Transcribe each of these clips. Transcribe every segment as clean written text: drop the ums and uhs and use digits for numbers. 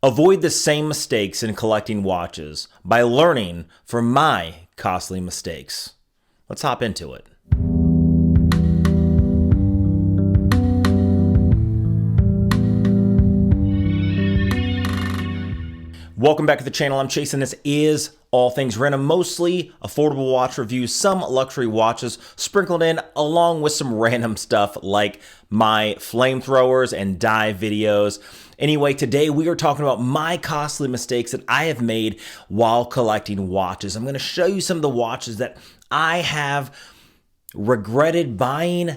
Avoid the same mistakes in collecting watches by learning from my costly mistakes. Let's hop into it. Welcome back to the channel. I'm Chase, and this is All Things Random, mostly affordable watch reviews, some luxury watches sprinkled in, along with some random stuff like my flamethrowers and dive videos. Anyway, today we are talking about my costly mistakes that I have made while collecting watches. I'm going to show you some of the watches that I have regretted buying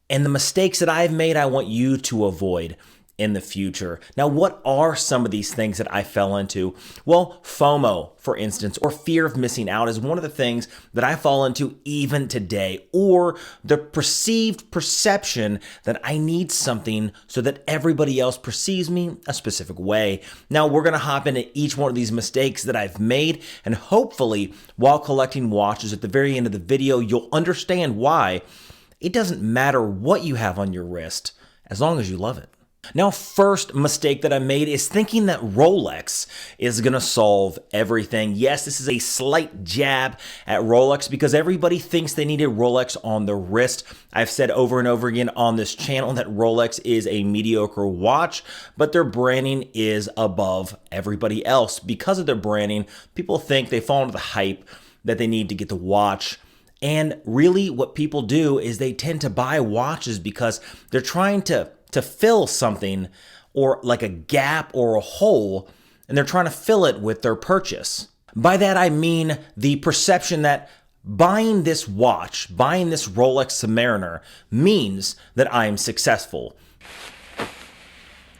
and the mistakes that I've made I want you to avoid in the future. Now, what are some of these things that I fell into? Well, FOMO, for instance, or fear of missing out, is one of the things that I fall into even today, or the perceived perception that I need something so that everybody else perceives me a specific way. Now, we're going to hop into each one of these mistakes that I've made, and hopefully, while collecting watches at the very end of the video, you'll understand why it doesn't matter what you have on your wrist as long as you love it. Now, first mistake that I made is thinking that Rolex is going to solve everything. Yes, this is a slight jab at Rolex because everybody thinks they need a Rolex on the wrist. I've said over and over again on this channel that Rolex is a mediocre watch, but their branding is above everybody else. Because of their branding, people think they fall into the hype that they need to get the watch. And really what people do is they tend to buy watches because they're trying to fill something, or like a gap or a hole, and they're trying to fill it with their purchase. By that I mean the perception that buying this watch, buying this Rolex Submariner means that I'm successful.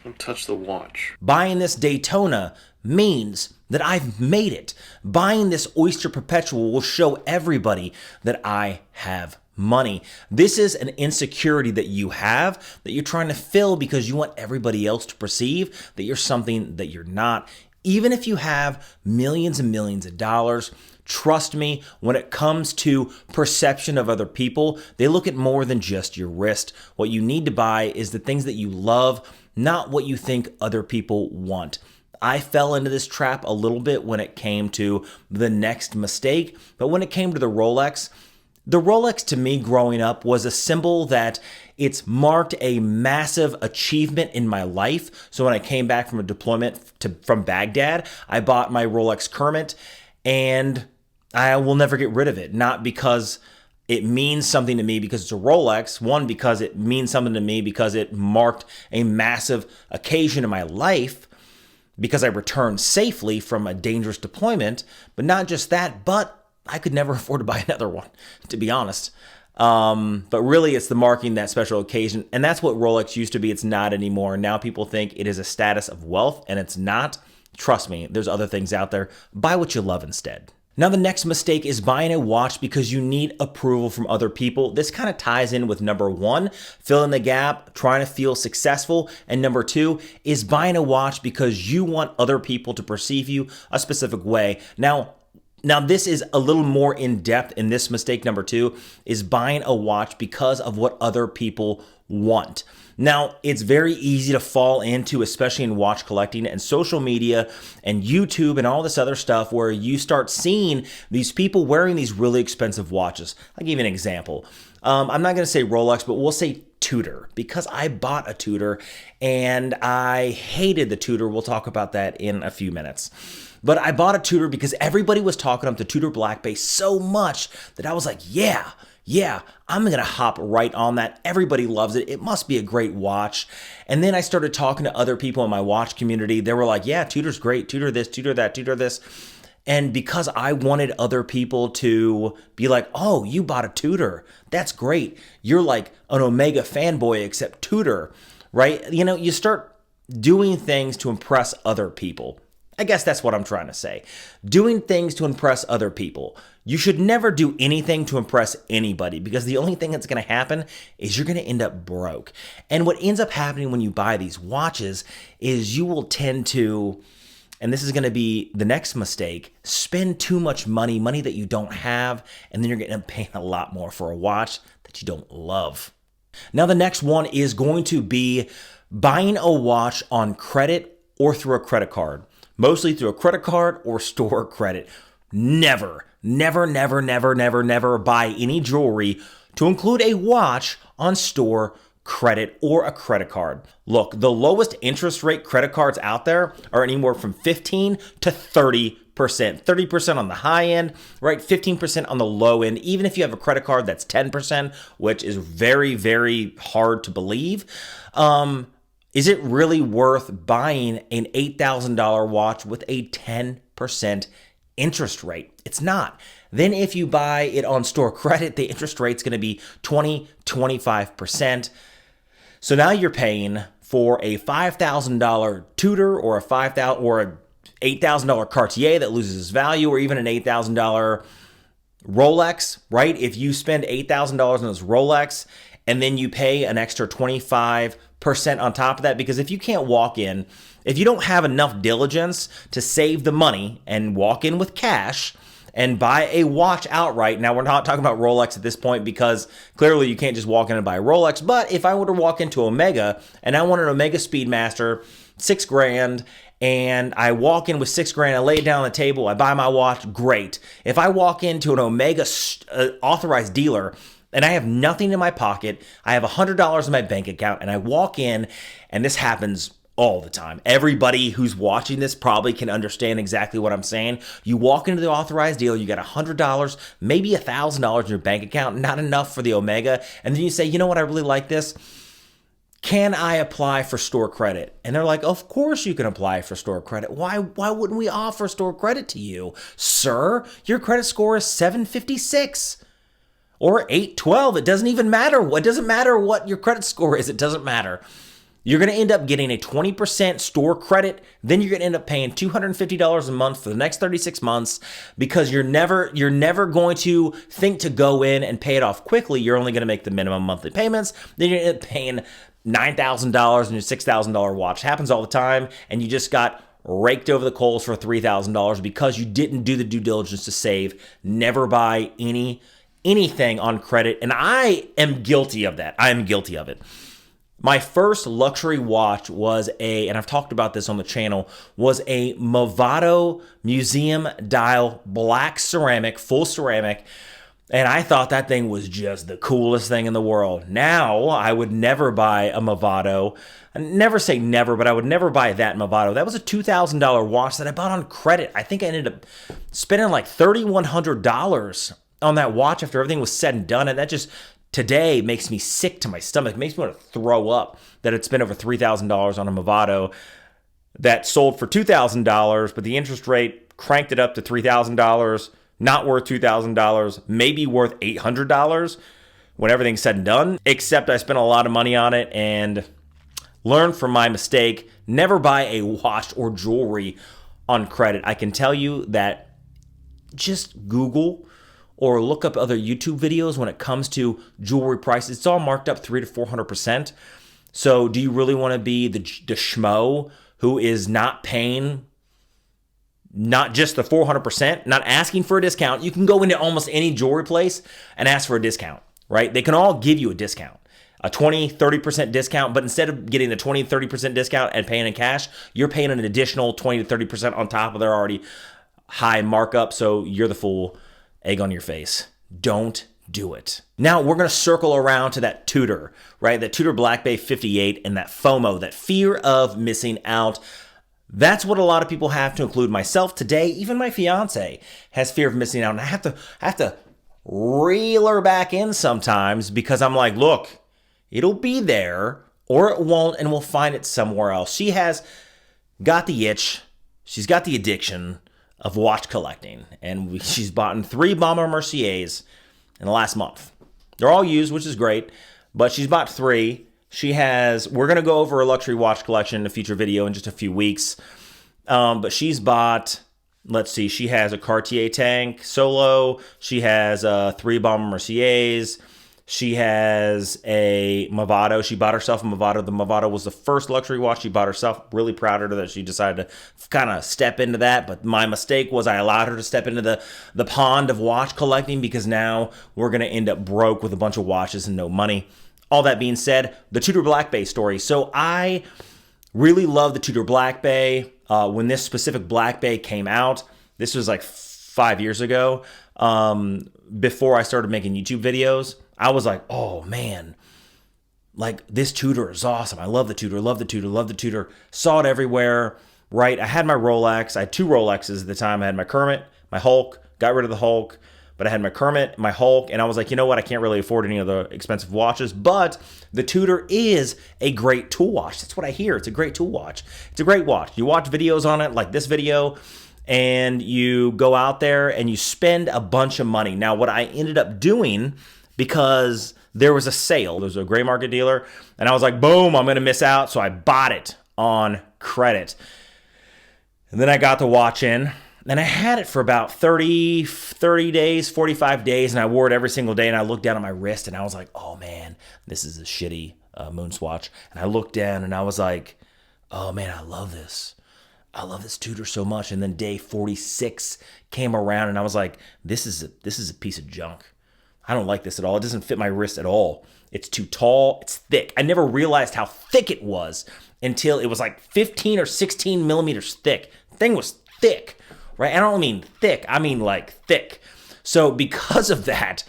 Don't touch the watch. Buying this Daytona means that I've made it. Buying this Oyster Perpetual will show everybody that I have money. This is an insecurity that you have that you're trying to fill because you want everybody else to perceive that you're something that you're not. Even if you have millions and millions of dollars, trust me, when it comes to perception of other people, they look at more than just your wrist. What you need to buy is the things that you love, not what you think other people want. I fell into this trap a little bit when it came to the next mistake, but when it came to the Rolex to me growing up was a symbol that it's marked a massive achievement in my life. So when I came back from a deployment from Baghdad, I bought my Rolex Kermit, and I will never get rid of it. Not because it means something to me because it's a Rolex. One, because it means something to me because it marked a massive occasion in my life, because I returned safely from a dangerous deployment. But not just that, but I could never afford to buy another one, to be honest. But really, it's the marking that special occasion. And that's what Rolex used to be. It's not anymore. Now people think it is a status of wealth, and it's not. Trust me, there's other things out there. Buy what you love instead. Now, the next mistake is buying a watch because you need approval from other people. This kind of ties in with number one, fill in the gap, trying to feel successful. And number two is buying a watch because you want other people to perceive you a specific way. Now, this is a little more in depth in this mistake. Number two is buying a watch because of what other people want. Now, it's very easy to fall into, especially in watch collecting and social media and YouTube and all this other stuff, where you start seeing these people wearing these really expensive watches. I'll give you an example. I'm not going to say Rolex, but we'll say Tudor, because I bought a Tudor and I hated the Tudor. We'll talk about that in a few minutes. But I bought a Tudor because everybody was talking up the Tudor Black Bay so much that I was like, yeah, I'm going to hop right on that. Everybody loves it. It must be a great watch. And then I started talking to other people in my watch community. They were like, yeah, Tudor's great. Tudor this, Tudor that, Tudor this. And because I wanted other people to be like, oh, you bought a Tudor. That's great. You're like an Omega fanboy except Tudor, right? You know, you start doing things to impress other people. I guess that's what I'm trying to say. Doing things to impress other people. You should never do anything to impress anybody, because the only thing that's going to happen is you're going to end up broke. And what ends up happening when you buy these watches is you will tend to, and this is going to be the next mistake, spend too much money that you don't have, and then you're going to end up paying a lot more for a watch that you don't love. Now, the next one is going to be buying a watch on credit or through a credit card. Mostly through a credit card or store credit. Never buy any jewelry to include a watch on store credit or a credit card. Look, the lowest interest rate credit cards out there are anywhere from 15 to 30%. 30% on the high end, right? 15% on the low end. Even if you have a credit card that's 10%, which is very, very hard to believe. Is it really worth buying an $8,000 watch with a 10% interest rate? It's not. Then if you buy it on store credit, the interest rate's going to be 20, 25%. So now you're paying for a $5,000 Tudor or a $8,000 Cartier that loses its value, or even an $8,000 Rolex, right? If you spend $8,000 on this Rolex and then you pay an extra 25% on top of that, because if you can't walk in, if you don't have enough diligence to save the money and walk in with cash and buy a watch outright. Now, we're not talking about Rolex at this point because clearly you can't just walk in and buy a Rolex. But if I were to walk into Omega and I want an Omega Speedmaster, $6,000, and I walk in with $6,000, I lay it down on the table, I buy my watch, great. If I walk into an Omega authorized dealer and I have nothing in my pocket, I have $100 in my bank account, and I walk in, and this happens all the time. Everybody who's watching this probably can understand exactly what I'm saying. You walk into the authorized dealer, you got $100, maybe $1,000 in your bank account, not enough for the Omega, and then you say, you know what, I really like this. Can I apply for store credit? And they're like, of course you can apply for store credit. Why wouldn't we offer store credit to you? Sir, your credit score is 756 or 812. It doesn't even matter. It doesn't matter what your credit score is. It doesn't matter. You're going to end up getting a 20% store credit. Then you're going to end up paying $250 a month for the next 36 months because you're never going to think to go in and pay it off quickly. You're only going to make the minimum monthly payments. Then you're going to end up paying $9,000 and your $6,000 watch. It happens all the time, and you just got raked over the coals for $3,000 because you didn't do the due diligence to save. Never buy anything on credit, and I am guilty of that. I am guilty of it. My first luxury watch was and I've talked about this on the channel, was a Movado museum dial, black ceramic, full ceramic. And I thought that thing was just the coolest thing in the world. Now, I would never buy a Movado. I never say never, but I would never buy that Movado. That was a $2,000 watch that I bought on credit. I think I ended up spending like $3,100 on that watch after everything was said and done. And that just today makes me sick to my stomach. It makes me want to throw up that it's spent over $3,000 on a Movado that sold for $2,000, but the interest rate cranked it up to $3,000. Not worth $2,000, maybe worth $800 when everything's said and done, except I spent a lot of money on it and learned from my mistake. Never buy a watch or jewelry on credit. I can tell you that just Google or look up other YouTube videos when it comes to jewelry prices. It's all marked up 300 to 400%. So do you really want to be the schmo who is not paying not just the 400%, not asking for a discount? You can go into almost any jewelry place and ask for a discount, right? They can all give you a discount, a 20, 30% discount, but instead of getting the 20, 30% discount and paying in cash, you're paying an additional 20 to 30% on top of their already high markup, so you're the fool. Egg on your face. Don't do it. Now we're going to circle around to that Tudor, right? That Tudor Black Bay 58 and that FOMO, that fear of missing out. That's what a lot of people have, to include myself today. Even my fiance has fear of missing out, and I have to reel her back in sometimes because I'm like, look, it'll be there or it won't, and we'll find it somewhere else. She has got the itch. She's got the addiction of watch collecting, and she's bought 3 Bomber Merciers in the last month. They're all used, which is great, but she's bought 3. We're going to go over a luxury watch collection in a future video in just a few weeks. But she's bought, let's see, she has a Cartier Tank Solo. She has 3 Bomber Merciers. She has a Movado. She bought herself a Movado. The Movado was the first luxury watch she bought herself. Really proud of her that she decided to kind of step into that. But my mistake was I allowed her to step into the pond of watch collecting, because now we're going to end up broke with a bunch of watches and no money. All that being said, the Tudor Black Bay story. So I Really love the Tudor Black Bay. When this specific Black Bay came out, this was like 5 years ago, before I started making YouTube videos, I was like, oh man, like this Tudor is awesome. I love the Tudor, love the Tudor, love the Tudor. Saw it everywhere, right? I had my Rolex. I had 2 Rolexes at the time. I had my Kermit, my Hulk, got rid of the Hulk, but I had my Kermit, my Hulk, and I was like, you know what? I can't really afford any of the expensive watches, but the Tudor is a great tool watch. That's what I hear. It's a great tool watch. It's a great watch. You watch videos on it, like this video, and you go out there and you spend a bunch of money. Now, what I ended up doing, because there was a sale, there was a gray market dealer, and I was like, boom, I'm going to miss out, so I bought it on credit. And then I got the watch in, and I had it for about 30 days, 45 days, and I wore it every single day, and I looked down at my wrist, and I was like, oh man, this is a shitty moon swatch. And I looked down, and I was like, oh man, I love this. I love this Tudor so much. And then day 46 came around, and I was like, this is a piece of junk. I don't like this at all. It doesn't fit my wrist at all. It's too tall. It's thick. I never realized how thick it was until it was like 15 or 16 millimeters thick. The thing was thick. Right? I don't mean thick. I mean like thick. So because of that,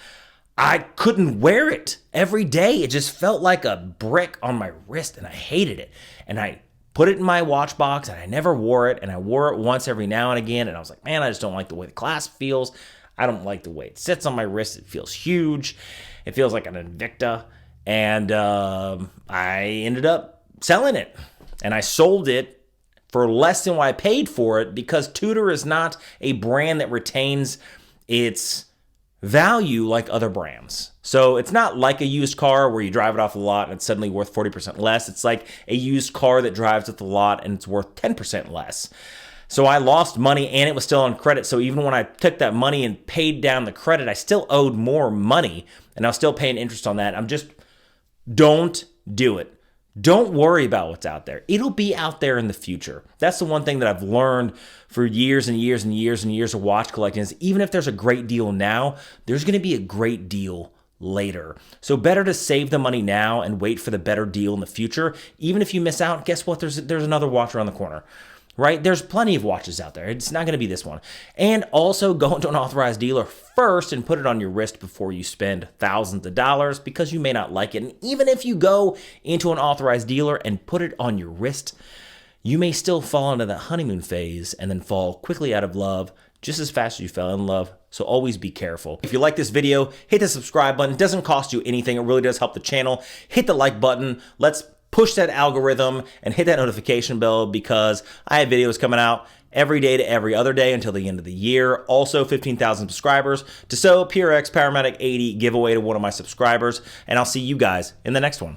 I couldn't wear it every day. It just felt like a brick on my wrist, and I hated it. And I put it in my watch box, and I never wore it. And I wore it once every now and again. And I was like, man, I just don't like the way the clasp feels. I don't like the way it sits on my wrist. It feels huge. It feels like an Invicta. And I ended up selling it. And I sold it for less than what I paid for it, because Tudor is not a brand that retains its value like other brands. So it's not like a used car where you drive it off the lot and it's suddenly worth 40% less. It's like a used car that drives at the lot and it's worth 10% less. So I lost money, and it was still on credit. So even when I took that money and paid down the credit, I still owed more money, and I was still paying interest on that. Don't do it. Don't worry about what's out there. It'll be out there in the future. That's the one thing that I've learned for years and years and years and years of watch collecting is even if there's a great deal now, there's going to be a great deal later. So better to save the money now and wait for the better deal in the future. Even if you miss out, guess what? There's another watch around the corner. Right? There's plenty of watches out there. It's not going to be this one. And also go into an authorized dealer first and put it on your wrist before you spend thousands of dollars, because you may not like it. And even if you go into an authorized dealer and put it on your wrist, you may still fall into that honeymoon phase and then fall quickly out of love just as fast as you fell in love. So always be careful. If you like this video, hit the subscribe button. It doesn't cost you anything. It really does help the channel. Hit the like button. Let's push that algorithm and hit that notification bell, because I have videos coming out every day to every other day until the end of the year. Also, 15,000 subscribers to PRX Powermatic 80 giveaway to one of my subscribers. And I'll see you guys in the next one.